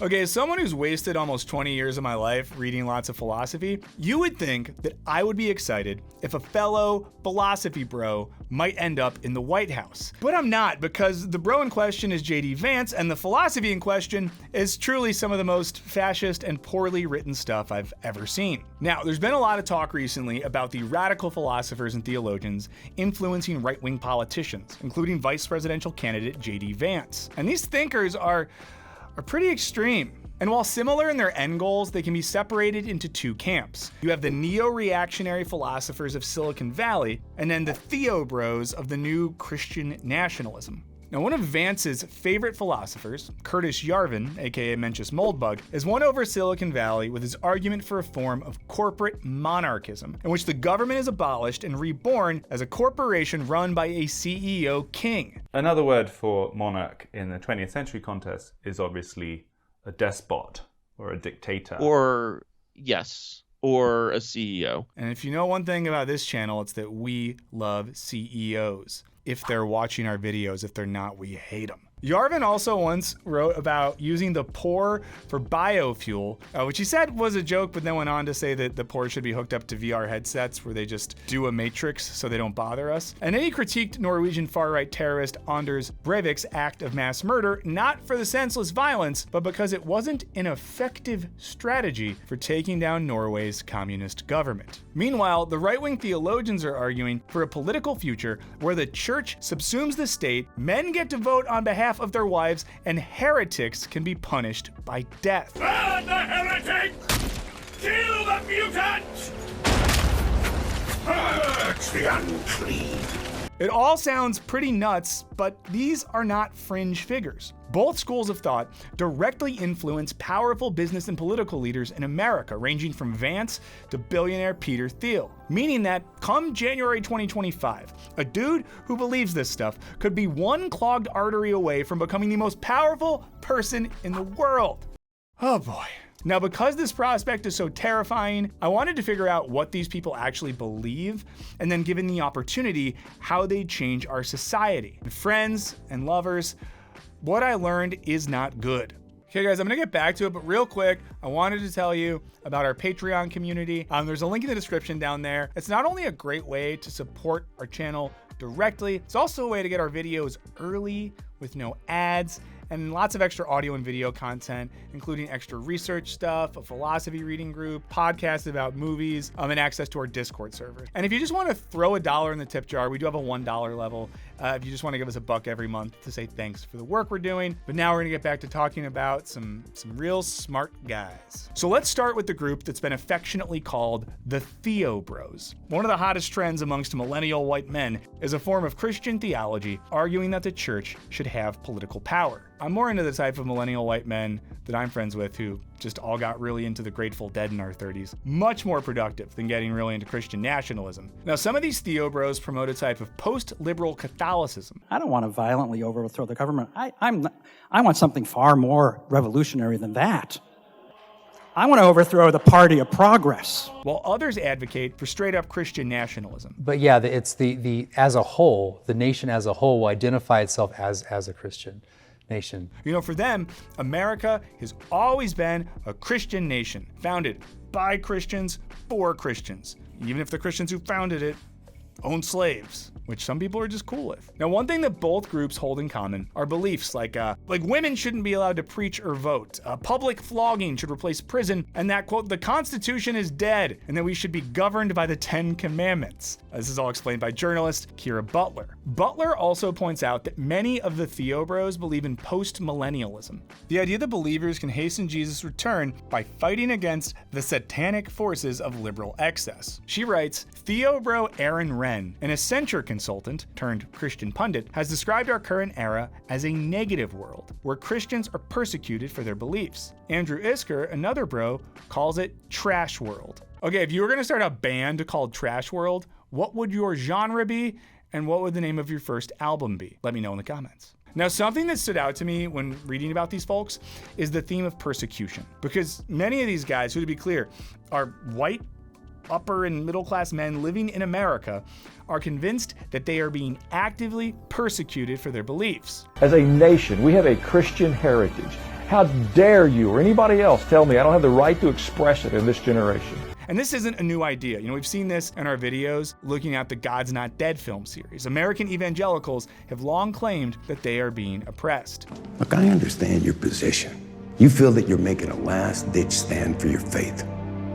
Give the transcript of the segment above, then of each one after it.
Okay, as someone who's wasted almost 20 years of my life reading lots of philosophy, you would think that I would be excited if a fellow philosophy bro might end up in the White House. But I'm not, because the bro in question is J.D. Vance, and the philosophy in question is truly some of the most fascist and poorly written stuff I've ever seen. Now, there's been a lot of talk recently about the radical philosophers and theologians influencing right-wing politicians, including vice presidential candidate J.D. Vance. And these thinkers are pretty extreme. And while similar in their end goals, they can be separated into two camps. You have the neo-reactionary philosophers of Silicon Valley, and then the theo-bros of the new Christian nationalism. Now, one of Vance's favorite philosophers, Curtis Yarvin, aka Mencius Moldbug, has won over Silicon Valley with his argument for a form of corporate monarchism, in which the government is abolished and reborn as a corporation run by a CEO king. Another word for monarch in the 20th century context is obviously a despot or a dictator. Or a CEO. And if you know one thing about this channel, it's that we love CEOs. If they're watching our videos. If they're not, we hate them. Yarvin also once wrote about using the poor for biofuel, which he said was a joke, but then went on to say that the poor should be hooked up to VR headsets where they just do a matrix so they don't bother us. And then he critiqued Norwegian far-right terrorist Anders Breivik's act of mass murder, not for the senseless violence, but because it wasn't an effective strategy for taking down Norway's communist government. Meanwhile, the right-wing theologians are arguing for a political future where the church subsumes the state, men get to vote on behalf of their wives, and heretics can be punished by death. Burn the heretic! Kill the mutant! Purge the unclean! It all sounds pretty nuts, but these are not fringe figures. Both schools of thought directly influence powerful business and political leaders in America, ranging from Vance to billionaire Peter Thiel. Meaning that come January 2025, a dude who believes this stuff could be one clogged artery away from becoming the most powerful person in the world. Oh boy. Now, because this prospect is so terrifying, I wanted to figure out what these people actually believe, and then given the opportunity, how they change our society. And friends and lovers, what I learned is not good. Okay guys, I'm gonna get back to it, but real quick, I wanted to tell you about our Patreon community. There's a link in the description down there. It's not only a great way to support our channel directly, it's also a way to get our videos early with no ads, and lots of extra audio and video content, including extra research stuff, a philosophy reading group, podcasts about movies, and access to our Discord server. And if you just want to throw $1 in the tip jar, we do have a $1 level. If you just want to give us $1 every month to say thanks for the work we're doing. But now we're gonna get back to talking about some real smart guys. So let's start with the group that's been affectionately called the Theo Bros. One of the hottest trends amongst millennial white men is a form of Christian theology arguing that the church should have political power. I'm more into the type of millennial white men that I'm friends with who just all got really into the Grateful Dead in our 30s. Much more productive than getting really into Christian nationalism. Now, some of these Theo Bros promote a type of post-liberal Catholicism. I don't want to violently overthrow the government. I want something far more revolutionary than that. I want to overthrow the party of progress. While others advocate for straight-up Christian nationalism. But yeah, it's the as a whole, the nation as a whole will identify itself as a Christian nation. You know, for them, America has always been a Christian nation, founded by Christians for Christians, even if the Christians who founded it owned slaves, which some people are just cool with. Now, one thing that both groups hold in common are beliefs like women shouldn't be allowed to preach or vote, public flogging should replace prison, and that, quote, the Constitution is dead, and that we should be governed by the 10 Commandments. This is all explained by journalist Kira Butler. Butler also points out that many of the Theo Bros believe in post-millennialism, the idea that believers can hasten Jesus' return by fighting against the satanic forces of liberal excess. She writes, Theo Bro Aaron Wren, an Accenture consultant turned Christian pundit, has described our current era as a negative world, where Christians are persecuted for their beliefs. Andrew Isker, another bro, calls it trash world. Okay, if you were gonna start a band called Trash World, what would your genre be, and what would the name of your first album be? Let me know in the comments. Now, something that stood out to me when reading about these folks is the theme of persecution, because many of these guys, who to be clear, are white, upper and middle class men living in America, are convinced that they are being actively persecuted for their beliefs. As a nation, we have a Christian heritage, How dare you or anybody else tell me I don't have the right to express it in this generation? And this isn't a new idea. We've seen this in our videos looking at the God's Not Dead film series. American evangelicals have long claimed that they are being oppressed. Look, I understand your position. You feel that you're making a last-ditch stand for your faith.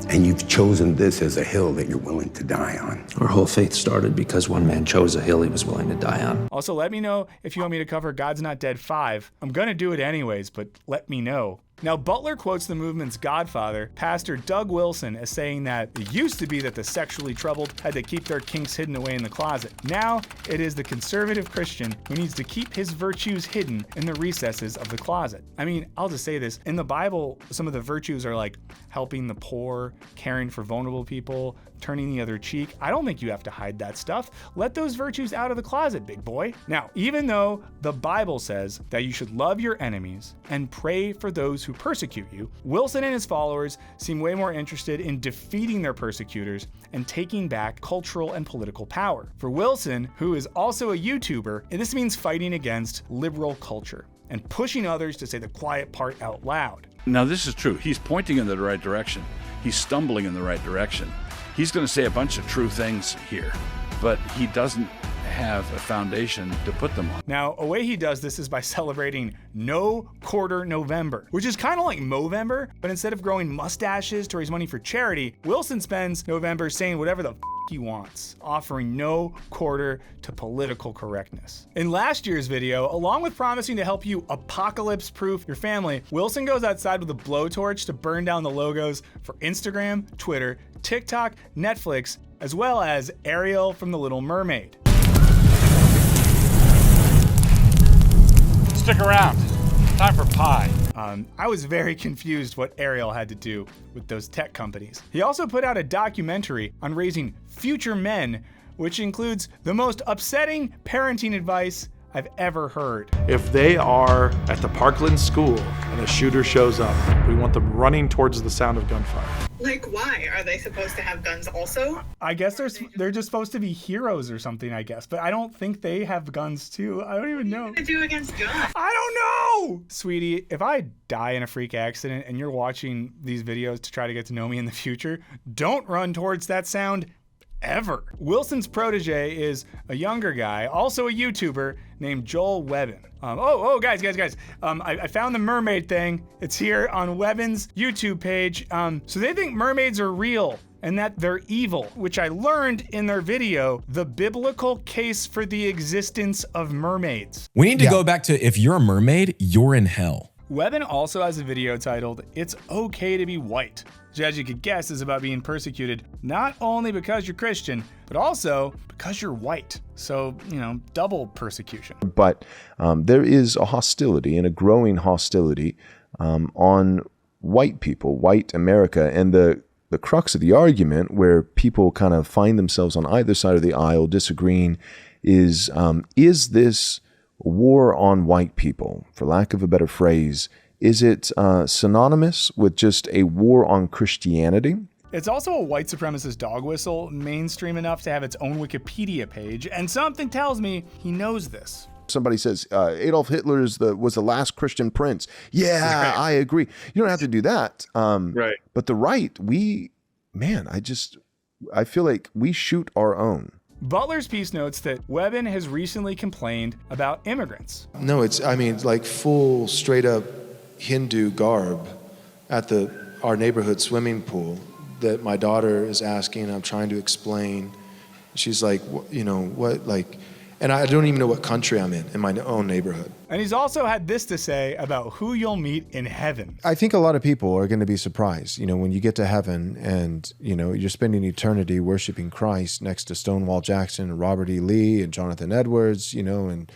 And you've chosen this as a hill that you're willing to die on. Our whole faith started because one man chose a hill he was willing to die on. Also, let me know if you want me to cover God's Not Dead 5. I'm gonna do it anyways, but let me know. Now, Butler quotes the movement's godfather, Pastor Doug Wilson, as saying that it used to be that the sexually troubled had to keep their kinks hidden away in the closet. Now, it is the conservative Christian who needs to keep his virtues hidden in the recesses of the closet. I mean, I'll just say this. In the Bible, some of the virtues are like helping the poor, caring for vulnerable people, turning the other cheek. I don't think you have to hide that stuff. Let those virtues out of the closet, big boy. Now, even though the Bible says that you should love your enemies and pray for those who persecute you, Wilson and his followers seem way more interested in defeating their persecutors and taking back cultural and political power. For Wilson, who is also a YouTuber, this means fighting against liberal culture and pushing others to say the quiet part out loud. Now, this is true. He's pointing in the right direction. He's stumbling in the right direction. He's going to say a bunch of true things here, but he doesn't have a foundation to put them on. Now, a way he does this is by celebrating No Quarter November, which is kind of like Movember, but instead of growing mustaches to raise money for charity, Wilson spends November saying whatever the he wants, offering no quarter to political correctness. In last year's video, along with promising to help you apocalypse-proof your family, Wilson goes outside with a blowtorch to burn down the logos for Instagram, Twitter, TikTok, Netflix, as well as Ariel from The Little Mermaid. Stick around. Time for pie. I was very confused what Ariel had to do with those tech companies. He also put out a documentary on raising future men, which includes the most upsetting parenting advice I've ever heard. If they are at the Parkland school and a shooter shows up, we want them running towards the sound of gunfire. Like, why? Are they supposed to have guns also? I guess they're just supposed to be heroes or something, I guess. But I don't think they have guns too. I don't even know. What are you gonna do against guns? I don't know! Sweetie, if I die in a freak accident and you're watching these videos to try to get to know me in the future, don't run towards that sound ever. Wilson's protege is a younger guy, also a YouTuber, named Joel Webbin. Guys. I found the mermaid thing. It's here on Webbin's YouTube page. So they think mermaids are real and that they're evil, which I learned in their video, The Biblical Case for the Existence of Mermaids. We need to go back to, if you're a mermaid, you're in hell. Webbin also has a video titled, It's Okay to Be White, which, as you could guess, is about being persecuted not only because you're Christian, but also because you're white. So, double persecution. But there is a hostility and a growing hostility on white people, white America. And the crux of the argument, where people kind of find themselves on either side of the aisle disagreeing, is this war on white people, for lack of a better phrase? Is it synonymous with just a war on Christianity? It's also a white supremacist dog whistle, mainstream enough to have its own Wikipedia page, and something tells me he knows this. Somebody says Adolf Hitler was the last Christian prince. Yeah, right. I agree. You don't have to do that. Right. But the right, I feel like we shoot our own. Butler's piece notes that Webbin has recently complained about immigrants. No, it's like full straight up Hindu garb at our neighborhood swimming pool that my daughter is asking. I'm trying to explain. She's like, what, like, and I don't even know what country I'm in my own neighborhood. And he's also had this to say about who you'll meet in heaven. I think a lot of people are going to be surprised, when you get to heaven and, you're spending eternity worshiping Christ next to Stonewall Jackson and Robert E. Lee and Jonathan Edwards, and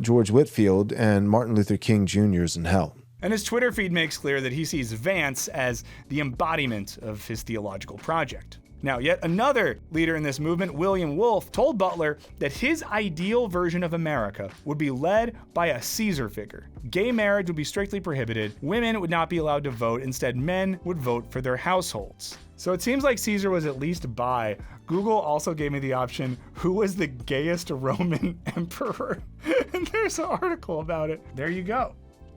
George Whitefield and Martin Luther King Jr. is in hell. And his Twitter feed makes clear that he sees Vance as the embodiment of his theological project. Now, yet another leader in this movement, William Wolfe, told Butler that his ideal version of America would be led by a Caesar figure. Gay marriage would be strictly prohibited, women would not be allowed to vote, instead men would vote for their households. So it seems like Caesar was at least bi. Google also gave me the option, who was the gayest Roman emperor? And there's an article about it. There you go.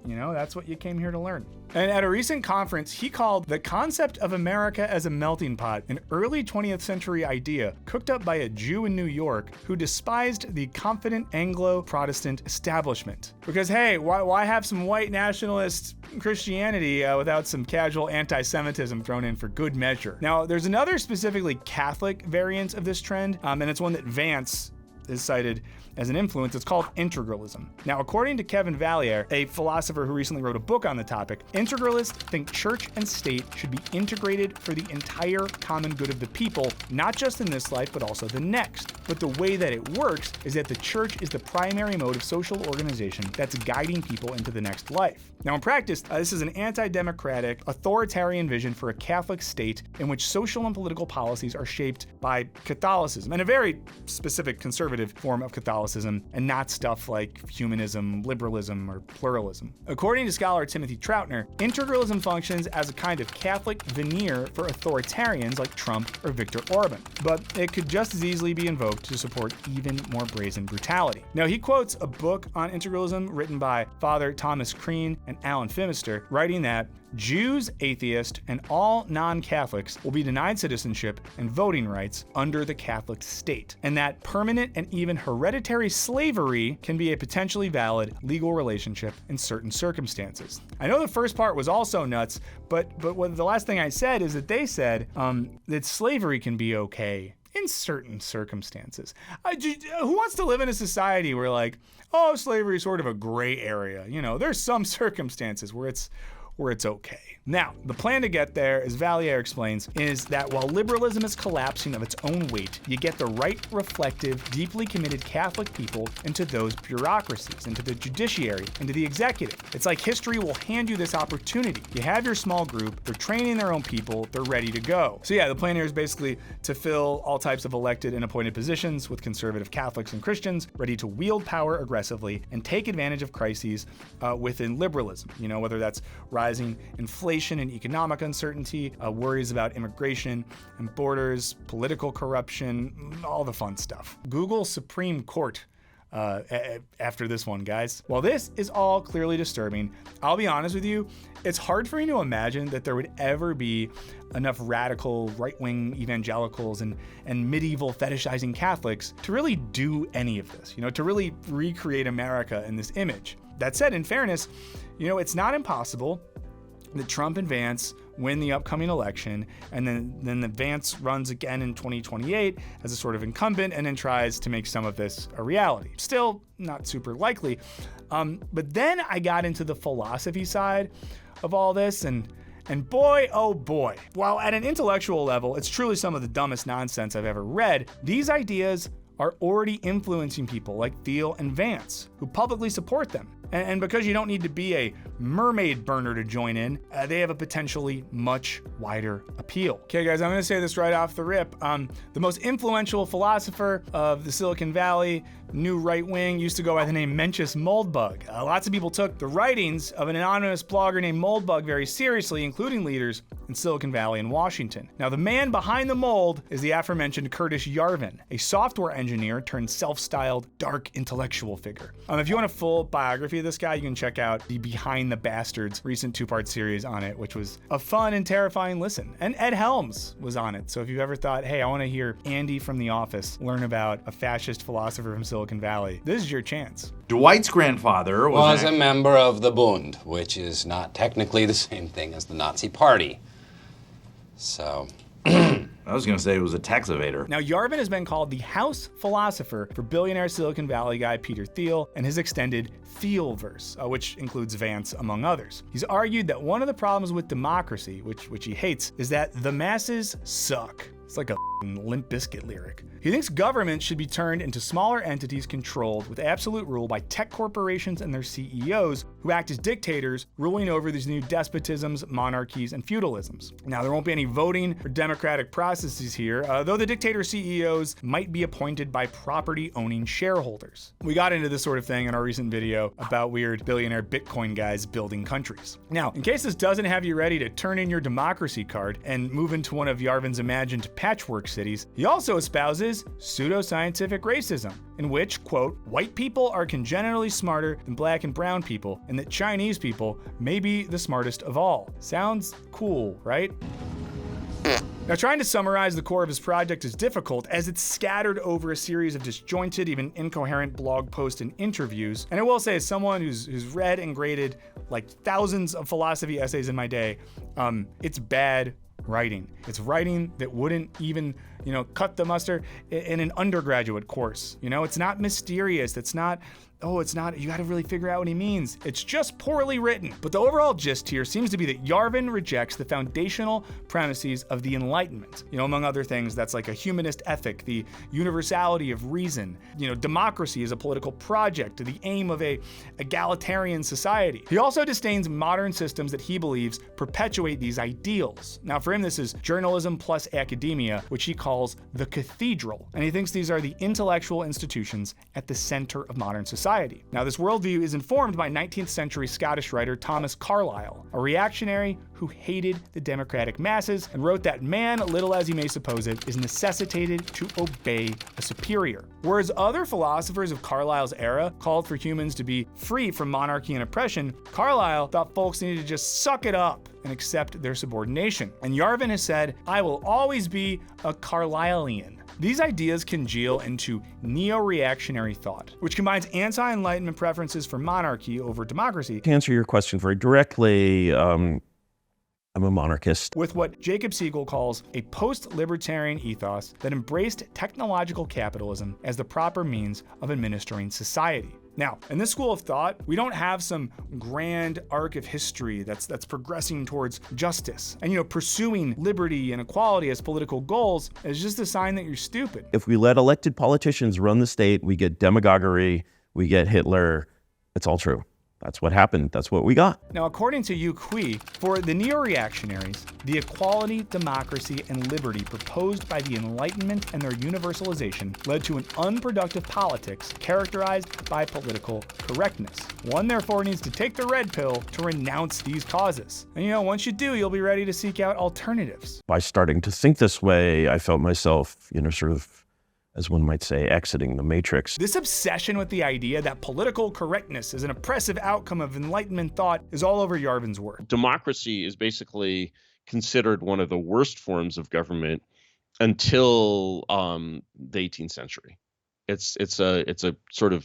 You know, that's what you came here to learn. And at a recent conference, he called the concept of America as a melting pot an early 20th century idea cooked up by a Jew in New York who despised the confident Anglo-Protestant establishment. Because hey, why have some white nationalist Christianity without some casual anti-Semitism thrown in for good measure? Now, there's another specifically Catholic variant of this trend, and it's one that Vance is cited as an influence. It's called integralism. Now, according to Kevin Valliere, a philosopher who recently wrote a book on the topic, integralists think church and state should be integrated for the entire common good of the people, not just in this life, but also the next. But the way that it works is that the church is the primary mode of social organization that's guiding people into the next life. Now, in practice, this is an anti-democratic, authoritarian vision for a Catholic state in which social and political policies are shaped by Catholicism, and a very specific conservative form of Catholicism, and not stuff like humanism, liberalism, or pluralism. According to scholar Timothy Troutner, integralism functions as a kind of Catholic veneer for authoritarians like Trump or Viktor Orban, but it could just as easily be invoked to support even more brazen brutality. Now, he quotes a book on integralism written by Father Thomas Crean and Alan Phimister, writing that Jews, atheists, and all non-Catholics will be denied citizenship and voting rights under the Catholic state, and that permanent and even hereditary slavery can be a potentially valid legal relationship in certain circumstances. I know the first part was also nuts, but what the last thing I said is that they said that slavery can be okay in certain circumstances. Who wants to live in a society where like, oh, slavery is sort of a gray area? You know, there's some circumstances where it's okay. Now, the plan to get there, as Valliere explains, is that while liberalism is collapsing of its own weight, you get the right, reflective, deeply committed Catholic people into those bureaucracies, into the judiciary, into the executive. It's like history will hand you this opportunity. You have your small group, they're training their own people, they're ready to go. So yeah, the plan here is basically to fill all types of elected and appointed positions with conservative Catholics and Christians ready to wield power aggressively and take advantage of crises within liberalism. You know, whether that's rising inflation and economic uncertainty, worries about immigration and borders, political corruption, all the fun stuff. Google Supreme Court after this one, guys. While this is all clearly disturbing, I'll be honest with you, it's hard for me to imagine that there would ever be enough radical right-wing evangelicals and medieval fetishizing Catholics to really do any of this, you know, to really recreate America in this image. That said, in fairness, you know, it's not impossible that Trump and Vance win the upcoming election, and then the Vance runs again in 2028 as a sort of incumbent and then tries to make some of this a reality. Still not super likely. But then I got into the philosophy side of all this, and boy, oh boy, while at an intellectual level, it's truly some of the dumbest nonsense I've ever read, these ideas are already influencing people like Thiel and Vance, who publicly support them. And because you don't need to be a mermaid burner to join in, they have a potentially much wider appeal. Okay, guys, I'm gonna say this right off the rip. The most influential philosopher of the Silicon Valley, new right wing, used to go by the name Mencius Moldbug. Lots of people took the writings of an anonymous blogger named Moldbug very seriously, including leaders in Silicon Valley and Washington. Now, the man behind the mold is the aforementioned Curtis Yarvin, a software engineer turned self-styled dark intellectual figure. If you want a full biography of this guy, you can check out the Behind the Bastards recent 2-part series on it, which was a fun and terrifying listen. And Ed Helms was on it. So if you've ever thought, hey, I want to hear Andy from The Office learn about a fascist philosopher from Silicon Valley, this is your chance. Dwight's grandfather was a member of the Bund, which is not technically the same thing as the Nazi Party. So... I was going to say it was a tax evader. Now, Yarvin has been called the house philosopher for billionaire Silicon Valley guy Peter Thiel and his extended Thielverse, which includes Vance, among others. He's argued that one of the problems with democracy, which he hates, is that the masses suck. It's like a Limp Bizkit lyric. He thinks government should be turned into smaller entities controlled with absolute rule by tech corporations and their CEOs who act as dictators, ruling over these new despotisms, monarchies, and feudalisms. Now, there won't be any voting or democratic processes here, though the dictator CEOs might be appointed by property-owning shareholders. We got into this sort of thing in our recent video about weird billionaire Bitcoin guys building countries. Now, in case this doesn't have you ready to turn in your democracy card and move into one of Yarvin's imagined patchwork cities, he also espouses pseudoscientific racism, in which, quote, white people are congenitally smarter than black and brown people, and that Chinese people may be the smartest of all. Sounds cool, right? Now, trying to summarize the core of his project is difficult, as it's scattered over a series of disjointed, even incoherent blog posts and interviews. And I will say, as someone who's read and graded like thousands of philosophy essays in my day, it's bad writing. It's writing that wouldn't even, cut the mustard in an undergraduate course. It's not mysterious. It's not, you gotta really figure out what he means. It's just poorly written. But the overall gist here seems to be that Yarvin rejects the foundational premises of the Enlightenment. Among other things, that's like a humanist ethic, the universality of reason, democracy as a political project, the aim of a egalitarian society. He also disdains modern systems that he believes perpetuate these ideals. Now, for him, this is journalism plus academia, which he calls the cathedral. And he thinks these are the intellectual institutions at the center of modern society. Now, this worldview is informed by 19th century Scottish writer Thomas Carlyle, a reactionary who hated the democratic masses and wrote that man, little as he may suppose it, is necessitated to obey a superior. Whereas other philosophers of Carlyle's era called for humans to be free from monarchy and oppression, Carlyle thought folks needed to just suck it up and accept their subordination. And Yarvin has said, "I will always be a Carlylean." These ideas congeal into neo-reactionary thought, which combines anti-Enlightenment preferences for monarchy over democracy. To answer your question very directly, I'm a monarchist. With what Jacob Siegel calls a post-libertarian ethos that embraced technological capitalism as the proper means of administering society. Now, in this school of thought, we don't have some grand arc of history that's progressing towards justice. And pursuing liberty and equality as political goals is just a sign that you're stupid. If we let elected politicians run the state, we get demagoguery, we get Hitler. It's all true. That's what happened. That's what we got. Now, according to Yu Kui, for the neo-reactionaries, the equality, democracy, and liberty proposed by the Enlightenment and their universalization led to an unproductive politics characterized by political correctness. One, therefore, needs to take the red pill to renounce these causes. And once you do, you'll be ready to seek out alternatives. By starting to think this way, I felt myself, sort of, as one might say, exiting the matrix. This obsession with the idea that political correctness is an oppressive outcome of Enlightenment thought is all over Yarvin's work. Democracy is basically considered one of the worst forms of government until the 18th century. It's a sort of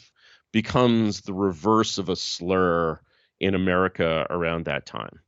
becomes the reverse of a slur in America around that time.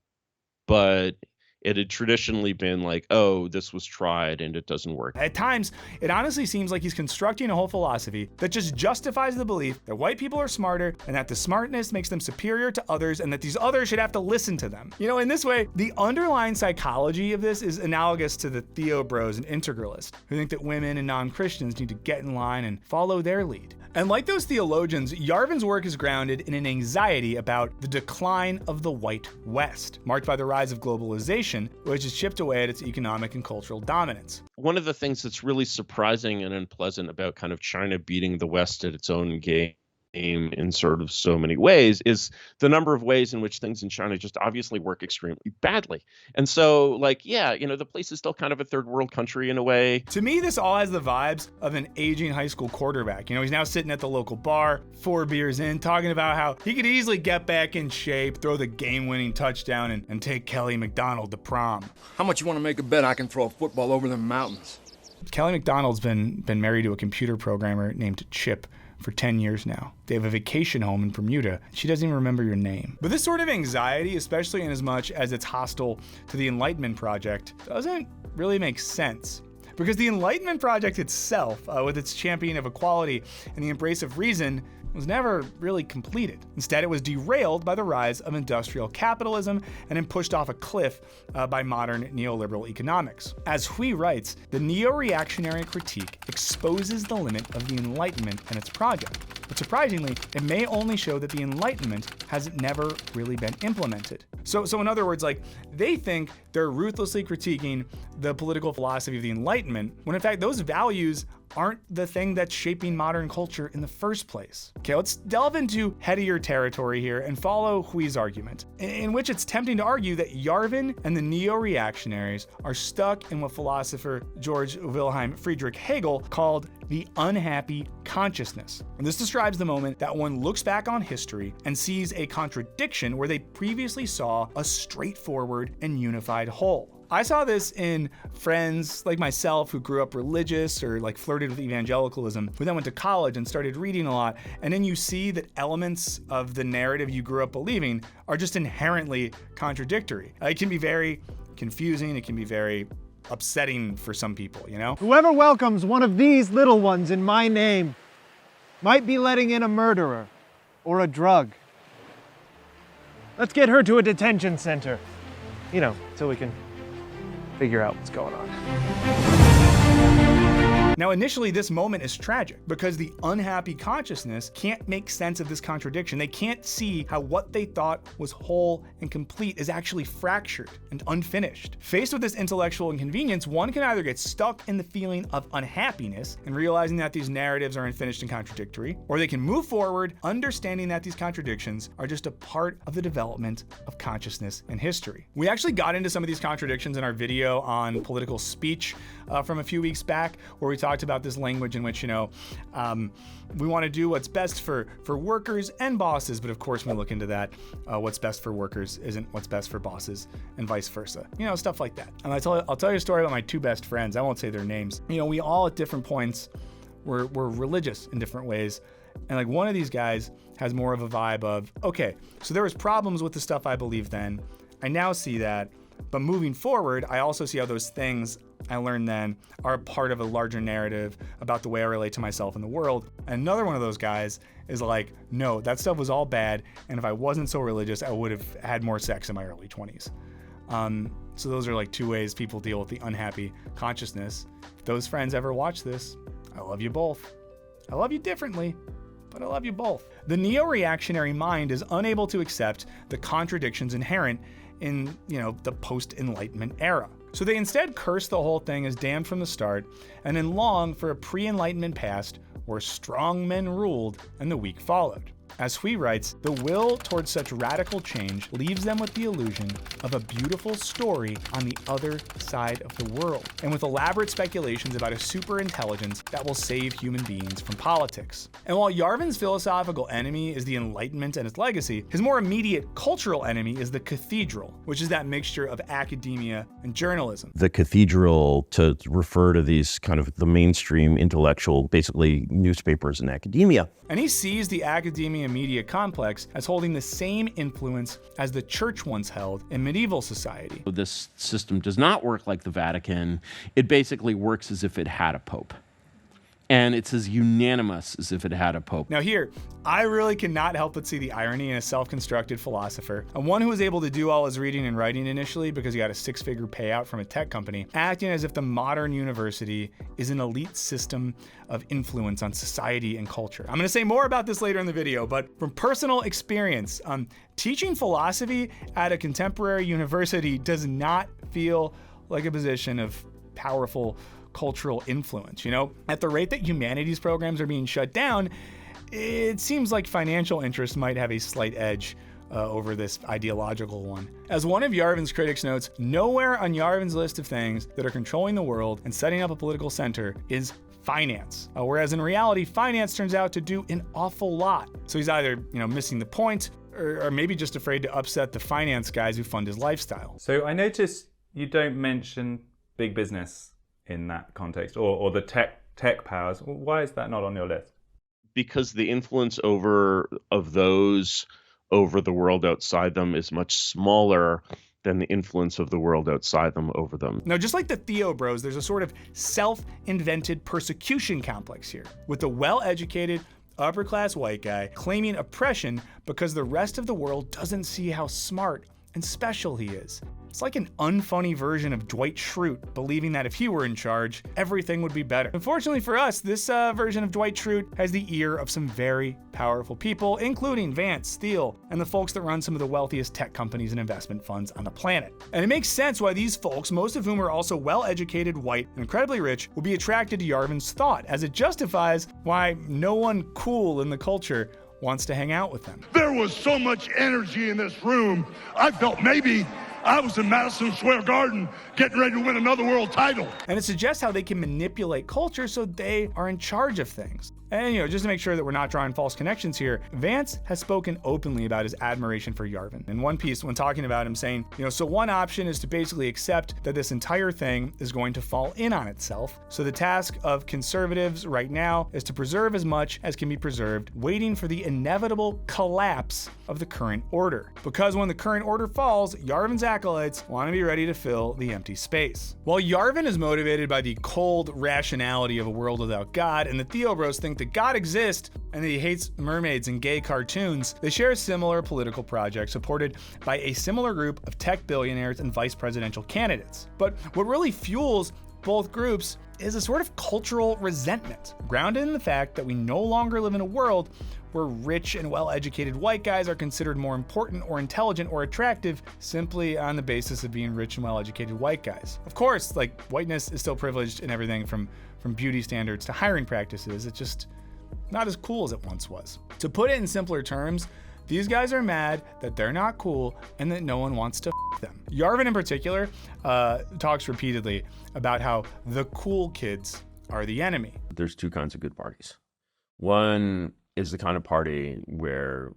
But it had traditionally been like, oh, this was tried and it doesn't work. At times, it honestly seems like he's constructing a whole philosophy that just justifies the belief that white people are smarter and that the smartness makes them superior to others and that these others should have to listen to them. In this way, the underlying psychology of this is analogous to the Theo Bros and integralists who think that women and non-Christians need to get in line and follow their lead. And like those theologians, Yarvin's work is grounded in an anxiety about the decline of the white West, marked by the rise of globalization, which has chipped away at its economic and cultural dominance. One of the things that's really surprising and unpleasant about kind of China beating the West at its own game in sort of so many ways is the number of ways in which things in China just obviously work extremely badly. And so, the place is still kind of a third world country in a way. To me, this all has the vibes of an aging high school quarterback. He's now sitting at the local bar, 4 beers in, talking about how he could easily get back in shape, throw the game-winning touchdown, and take Kelly McDonald to prom. How much you want to make a bet I can throw a football over the mountains? Kelly McDonald's been married to a computer programmer named Chip for 10 years now. They have a vacation home in Bermuda. She doesn't even remember your name. But this sort of anxiety, especially in as much as it's hostile to the Enlightenment Project, doesn't really make sense. Because the Enlightenment Project itself, with its champion of equality and the embrace of reason, was never really completed. Instead, it was derailed by the rise of industrial capitalism and then pushed off a cliff by modern neoliberal economics. As Hui writes, the neo-reactionary critique exposes the limit of the Enlightenment and its project. But surprisingly, it may only show that the Enlightenment has never really been implemented. So in other words, they think they're ruthlessly critiquing the political philosophy of the Enlightenment, when in fact those values aren't the thing that's shaping modern culture in the first place. Okay, let's delve into headier territory here and follow Hui's argument, in which it's tempting to argue that Yarvin and the neo-reactionaries are stuck in what philosopher George Wilhelm Friedrich Hegel called the unhappy consciousness. And this describes the moment that one looks back on history and sees a contradiction where they previously saw a straightforward and unified whole. I saw this in friends like myself who grew up religious or like flirted with evangelicalism, who then went to college and started reading a lot. And then you see that elements of the narrative you grew up believing are just inherently contradictory. It can be very confusing. It can be very upsetting for some people, you know? Whoever welcomes one of these little ones in my name might be letting in a murderer or a drug. Let's get her to a detention center, you know, so we can figure out what's going on. Now, initially, this moment is tragic because the unhappy consciousness can't make sense of this contradiction. They can't see how what they thought was whole and complete is actually fractured and unfinished. Faced with this intellectual inconvenience, one can either get stuck in the feeling of unhappiness and realizing that these narratives are unfinished and contradictory, or they can move forward understanding that these contradictions are just a part of the development of consciousness and history. We actually got into some of these contradictions in our video on political speech from a few weeks back, where we talked about this language in which, we want to do what's best for workers and bosses, but of course when we look into that, what's best for workers isn't what's best for bosses and vice versa. Stuff like that. And I'll tell you a story about my two best friends. I won't say their names. We all at different points were religious in different ways. And like one of these guys has more of a vibe of, okay, so there was problems with the stuff I believed then. I now see that. But moving forward, I also see how those things I learned then are part of a larger narrative about the way I relate to myself in the world. And another one of those guys is like, no, that stuff was all bad. And if I wasn't so religious, I would have had more sex in my early 20s. So those are like two ways people deal with the unhappy consciousness. If those friends ever watch this, I love you both. I love you differently, but I love you both. The neo-reactionary mind is unable to accept the contradictions inherent in, the post-Enlightenment era. So they instead curse the whole thing as damned from the start, and then long for a pre-Enlightenment past where strong men ruled and the weak followed. As Hui writes, the will towards such radical change leaves them with the illusion of a beautiful story on the other side of the world, and with elaborate speculations about a superintelligence that will save human beings from politics. And while Yarvin's philosophical enemy is the Enlightenment and its legacy, his more immediate cultural enemy is the cathedral, which is that mixture of academia and journalism. The cathedral, to refer to these kind of the mainstream intellectual, basically newspapers and academia. And he sees the academia media complex as holding the same influence as the church once held in medieval society. This system does not work like the Vatican. It basically works as if it had a pope. And it's as unanimous as if it had a pope. Now here, I really cannot help but see the irony in a self-constructed philosopher, and one who was able to do all his reading and writing initially because he got a 6-figure payout from a tech company, acting as if the modern university is an elite system of influence on society and culture. I'm gonna say more about this later in the video, but from personal experience, teaching philosophy at a contemporary university does not feel like a position of powerful cultural influence. At the rate that humanities programs are being shut down, it seems like financial interests might have a slight edge over this ideological one. As one of Yarvin's critics notes, nowhere on Yarvin's list of things that are controlling the world and setting up a political center is finance. Whereas in reality, finance turns out to do an awful lot. So he's either, missing the point or maybe just afraid to upset the finance guys who fund his lifestyle. So I noticed you don't mention big business in that context, or the tech powers. Why is that not on your list? Because the influence of those over the world outside them is much smaller than the influence of the world outside them over them. Now, just like the Theo Bros, there's a sort of self-invented persecution complex here, with the well-educated, upper-class white guy claiming oppression because the rest of the world doesn't see how smart and special he is. It's like an unfunny version of Dwight Schrute, believing that if he were in charge, everything would be better. Unfortunately for us, this version of Dwight Schrute has the ear of some very powerful people, including Vance, Thiel, and the folks that run some of the wealthiest tech companies and investment funds on the planet. And it makes sense why these folks, most of whom are also well-educated, white, and incredibly rich, will be attracted to Yarvin's thought, as it justifies why no one cool in the culture wants to hang out with them. There was so much energy in this room, I felt maybe I was in Madison Square Garden getting ready to win another world title. And it suggests how they can manipulate culture so they are in charge of things. And, just to make sure that we're not drawing false connections here, Vance has spoken openly about his admiration for Yarvin. In one piece, when talking about him, saying, so one option is to basically accept that this entire thing is going to fall in on itself. So the task of conservatives right now is to preserve as much as can be preserved, waiting for the inevitable collapse of the current order. Because when the current order falls, Yarvin's acolytes want to be ready to fill the empty space. While Yarvin is motivated by the cold rationality of a world without God, and the Theobros think that God exists and that he hates mermaids and gay cartoons, they share a similar political project supported by a similar group of tech billionaires and vice presidential candidates. But what really fuels both groups is a sort of cultural resentment, grounded in the fact that we no longer live in a world where rich and well-educated white guys are considered more important or intelligent or attractive simply on the basis of being rich and well-educated white guys. Of course, whiteness is still privileged in everything from beauty standards to hiring practices. It's just not as cool as it once was. To put it in simpler terms, these guys are mad that they're not cool and that no one wants to them. Yarvin in particular talks repeatedly about how the cool kids are the enemy. There's two kinds of good parties. One is the kind of party where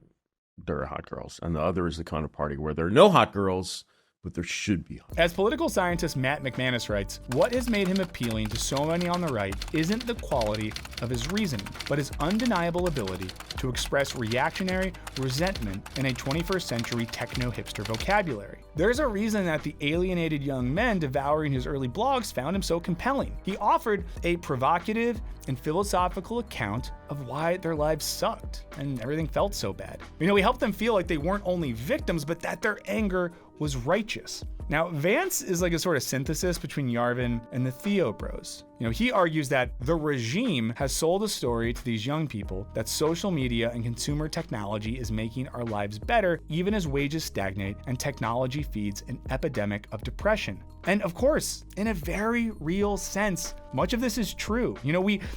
there are hot girls, and the other is the kind of party where there are no hot girls, but there should be. As political scientist Matt McManus writes, what has made him appealing to so many on the right isn't the quality of his reasoning, but his undeniable ability to express reactionary resentment in a 21st century techno-hipster vocabulary. There's a reason that the alienated young men devouring his early blogs found him so compelling. He offered a provocative and philosophical account of why their lives sucked and everything felt so bad. He helped them feel like they weren't only victims, but that their anger was righteous. Now, Vance is like a sort of synthesis between Yarvin and the Theobros. He argues that the regime has sold a story to these young people that social media and consumer technology is making our lives better, even as wages stagnate and technology feeds an epidemic of depression. And of course, in a very real sense, much of this is true.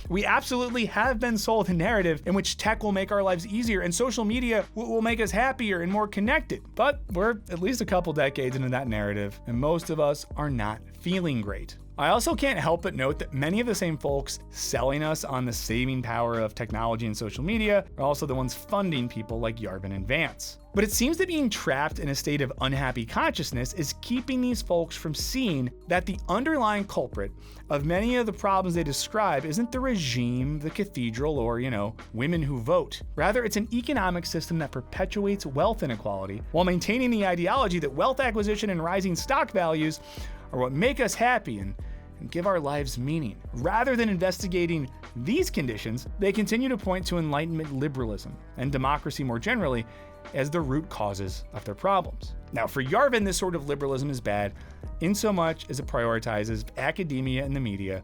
We absolutely have been sold a narrative in which tech will make our lives easier and social media will make us happier and more connected. But we're at least a couple decades into that narrative, and most of us are not feeling great. I also can't help but note that many of the same folks selling us on the saving power of technology and social media are also the ones funding people like Yarvin and Vance. But it seems that being trapped in a state of unhappy consciousness is keeping these folks from seeing that the underlying culprit of many of the problems they describe isn't the regime, the cathedral, or, women who vote. Rather, it's an economic system that perpetuates wealth inequality while maintaining the ideology that wealth acquisition and rising stock values are what make us happy and give our lives meaning. Rather than investigating these conditions, they continue to point to Enlightenment liberalism and democracy more generally as the root causes of their problems. Now, for Yarvin, this sort of liberalism is bad insomuch as it prioritizes academia and the media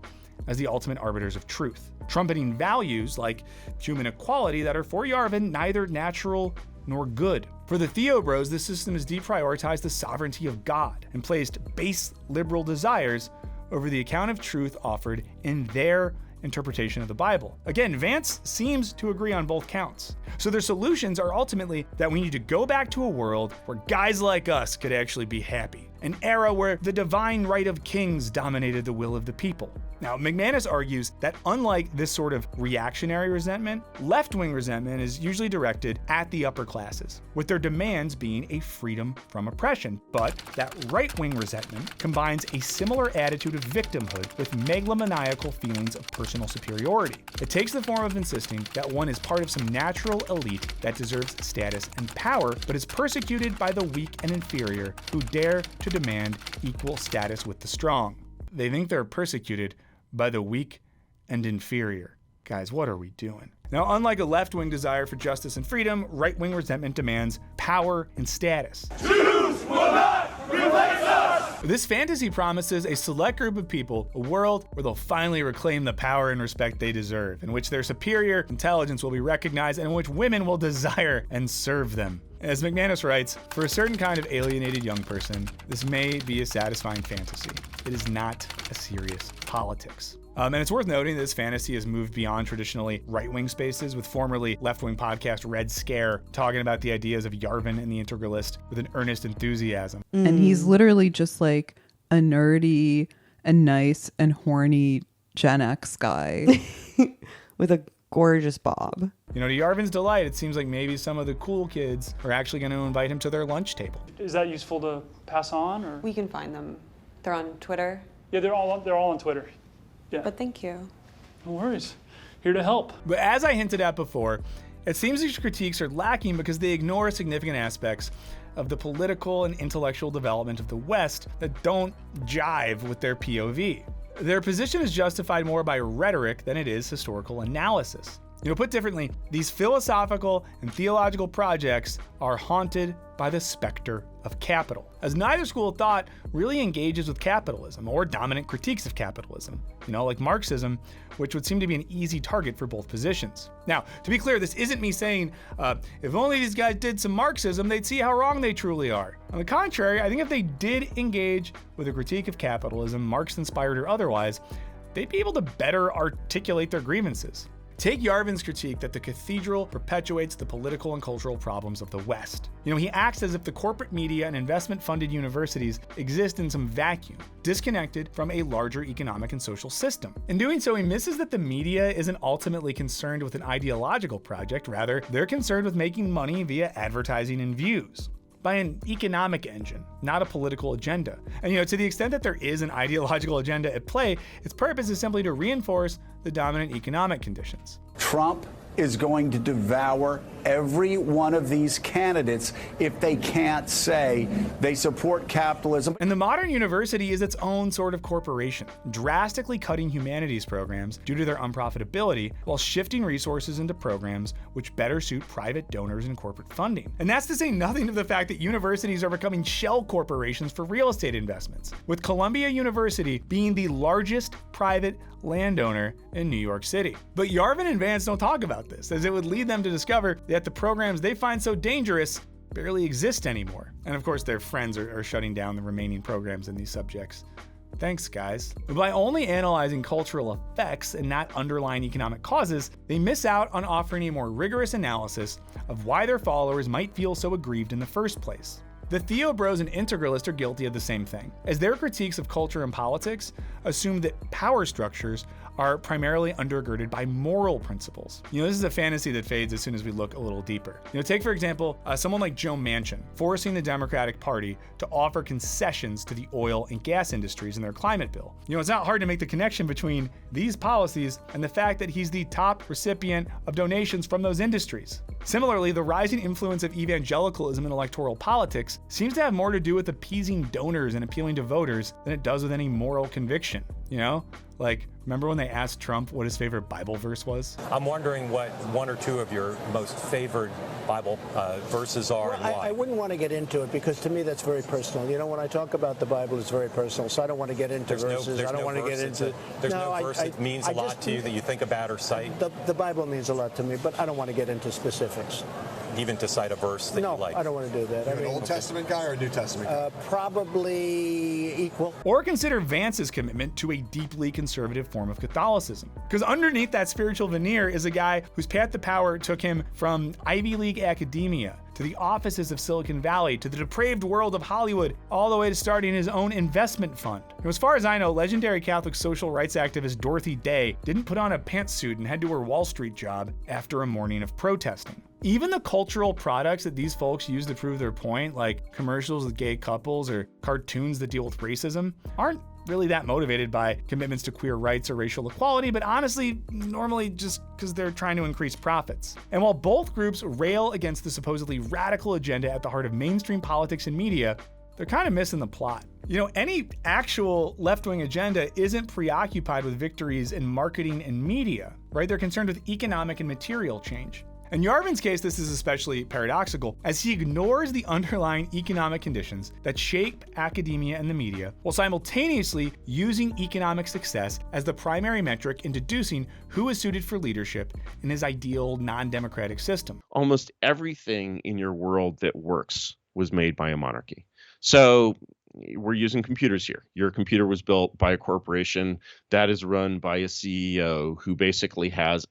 as the ultimate arbiters of truth, trumpeting values like human equality that are for Yarvin neither natural nor good. For the Theobros, this system has deprioritized the sovereignty of God and placed base liberal desires over the account of truth offered in their interpretation of the Bible. Again, Vance seems to agree on both counts. So their solutions are ultimately that we need to go back to a world where guys like us could actually be happy, an era where the divine right of kings dominated the will of the people. Now, McManus argues that unlike this sort of reactionary resentment, left-wing resentment is usually directed at the upper classes, with their demands being a freedom from oppression. But that right-wing resentment combines a similar attitude of victimhood with megalomaniacal feelings of personal superiority. It takes the form of insisting that one is part of some natural elite that deserves status and power, but is persecuted by the weak and inferior who dare to demand equal status with the strong. They think they're persecuted by the weak and inferior. Guys, what are we doing? Now, unlike a left-wing desire for justice and freedom, right-wing resentment demands power and status. Choose This fantasy promises a select group of people a world where they'll finally reclaim the power and respect they deserve, in which their superior intelligence will be recognized, and in which women will desire and serve them. As McManus writes, for a certain kind of alienated young person, this may be a satisfying fantasy. It is not a serious politics. And it's worth noting that this fantasy has moved beyond traditionally right-wing spaces, with formerly left-wing podcast Red Scare talking about the ideas of Yarvin and the Integralist with an earnest enthusiasm. And he's literally just like a nerdy and nice and horny Gen X guy. With a gorgeous bob. You know, to Yarvin's delight, it seems like maybe some of the cool kids are actually going to invite him to their lunch table. Is that useful to pass on, or? We can find them. They're on Twitter. Yeah, they're all on Twitter. Yeah. But thank you. No worries. Here to help. But as I hinted at before, it seems these critiques are lacking because they ignore significant aspects of the political and intellectual development of the West that don't jive with their POV. Their position is justified more by rhetoric than it is historical analysis. You know, put differently, these philosophical and theological projects are haunted by the specter of capital, as neither school of thought really engages with capitalism or dominant critiques of capitalism, you know, like Marxism, which would seem to be an easy target for both positions. Now, to be clear, this isn't me saying, if only these guys did some Marxism, they'd see how wrong they truly are. On the contrary, I think if they did engage with a critique of capitalism, Marx-inspired or otherwise, they'd be able to better articulate their grievances. Take Yarvin's critique that the cathedral perpetuates the political and cultural problems of the West. You know, he acts as if the corporate media and investment-funded universities exist in some vacuum, disconnected from a larger economic and social system. In doing so, he misses that the media isn't ultimately concerned with an ideological project, rather, they're concerned with making money via advertising and views. By an economic engine, not a political agenda. And you know, to the extent that there is an ideological agenda at play, its purpose is simply to reinforce the dominant economic conditions. Trump is going to devour every one of these candidates if they can't say they support capitalism. And the modern university is its own sort of corporation, drastically cutting humanities programs due to their unprofitability while shifting resources into programs which better suit private donors and corporate funding. And that's to say nothing of the fact that universities are becoming shell corporations for real estate investments, with Columbia University being the largest private landowner in New York City. But Yarvin and Vance don't talk about this, as it would lead them to discover that the programs they find so dangerous barely exist anymore. And of course, their friends are shutting down the remaining programs in these subjects. Thanks, guys. But by only analyzing cultural effects and not underlying economic causes, they miss out on offering a more rigorous analysis of why their followers might feel so aggrieved in the first place. The Theobros and Integralists are guilty of the same thing, as their critiques of culture and politics assume that power structures are primarily undergirded by moral principles. You know, this is a fantasy that fades as soon as we look a little deeper. You know, take for example, someone like Joe Manchin, forcing the Democratic Party to offer concessions to the oil and gas industries in their climate bill. You know, it's not hard to make the connection between these policies and the fact that he's the top recipient of donations from those industries. Similarly, the rising influence of evangelicalism in electoral politics seems to have more to do with appeasing donors and appealing to voters than it does with any moral conviction. You know, like, remember when they asked Trump what his favorite Bible verse was? I'm wondering what one or two of your most favorite Bible verses are, well, and why. I wouldn't want to get into it because to me that's very personal. You know, when I talk about the Bible, it's very personal, so I don't want to get into verses. I don't want to get into. There's no verse that means a lot to you that you think about or cite? The Bible means a lot to me, but I don't want to get into specifics. Even to cite a verse that you like? No, I don't want to do that. You're an Old Testament guy or a New Testament guy? Probably equal. Or consider Vance's commitment to a deeply conservative form of Catholicism. Because underneath that spiritual veneer is a guy whose path to power took him from Ivy League academia to the offices of Silicon Valley, to the depraved world of Hollywood, all the way to starting his own investment fund. And as far as I know, legendary Catholic social rights activist Dorothy Day didn't put on a pantsuit and head to her Wall Street job after a morning of protesting. Even the cultural products that these folks use to prove their point, like commercials with gay couples or cartoons that deal with racism, aren't really that motivated by commitments to queer rights or racial equality, but honestly, normally just because they're trying to increase profits. And while both groups rail against the supposedly radical agenda at the heart of mainstream politics and media, they're kind of missing the plot. You know, any actual left-wing agenda isn't preoccupied with victories in marketing and media, right? They're concerned with economic and material change. In Yarvin's case, this is especially paradoxical, as he ignores the underlying economic conditions that shape academia and the media, while simultaneously using economic success as the primary metric in deducing who is suited for leadership in his ideal non-democratic system. Almost everything in your world that works was made by a monarchy. So we're using computers here. Your computer was built by a corporation that is run by a CEO who basically has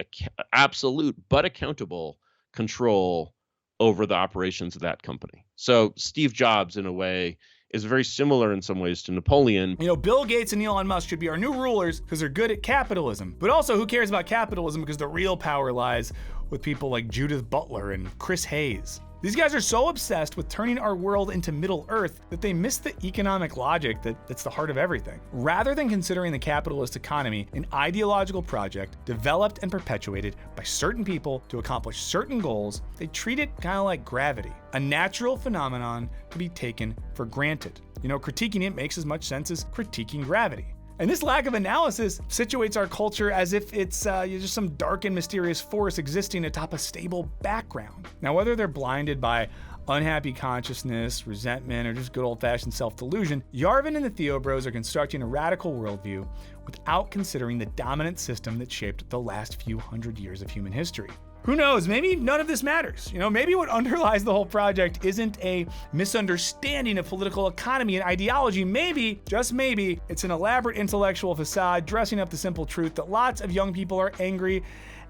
absolute but accountable control over the operations of that company. So Steve Jobs, in a way, is very similar in some ways to Napoleon. You know, Bill Gates and Elon Musk should be our new rulers because they're good at capitalism. But also, who cares about capitalism because the real power lies with people like Judith Butler and Chris Hayes. These guys are so obsessed with turning our world into Middle Earth that they miss the economic logic that's the heart of everything. Rather than considering the capitalist economy an ideological project developed and perpetuated by certain people to accomplish certain goals, they treat it kind of like gravity, a natural phenomenon to be taken for granted. You know, critiquing it makes as much sense as critiquing gravity. And this lack of analysis situates our culture as if it's just some dark and mysterious force existing atop a stable background. Now, whether they're blinded by unhappy consciousness, resentment, or just good old-fashioned self-delusion, Yarvin and the Theobros are constructing a radical worldview without considering the dominant system that shaped the last few hundred years of human history. Who knows, maybe none of this matters. You know, maybe what underlies the whole project isn't a misunderstanding of political economy and ideology. Maybe, just maybe, it's an elaborate intellectual facade dressing up the simple truth that lots of young people are angry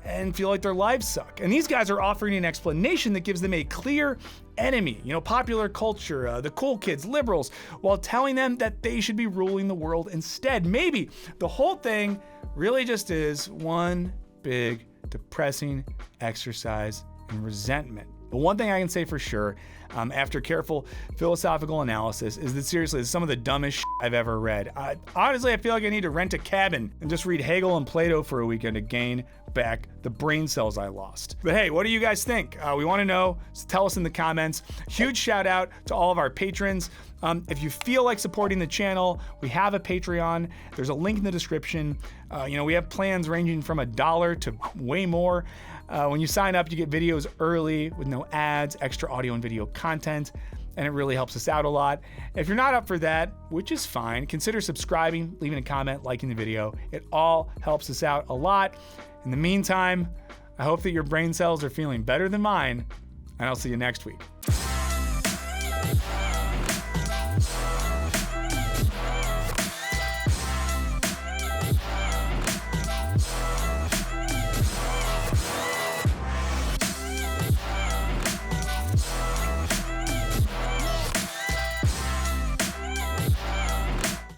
and feel like their lives suck. And these guys are offering an explanation that gives them a clear enemy, you know, popular culture, the cool kids, liberals, while telling them that they should be ruling the world instead. Maybe the whole thing really just is one big depressing exercise in resentment. But one thing I can say for sure, after careful philosophical analysis, is that seriously, it's some of the dumbest shit I've ever read. Honestly, I feel like I need to rent a cabin and just read Hegel and Plato for a weekend to gain back the brain cells I lost. But hey, what do you guys think? We want to know, so tell us in the comments. Huge shout out to all of our patrons. If you feel like supporting the channel, we have a Patreon. There's a link in the description. You know, we have plans ranging from $1 to way more. When you sign up, you get videos early with no ads, extra audio and video content, and it really helps us out a lot. If you're not up for that, which is fine, consider subscribing, leaving a comment, liking the video. It all helps us out a lot. In the meantime, I hope that your brain cells are feeling better than mine, and I'll see you next week.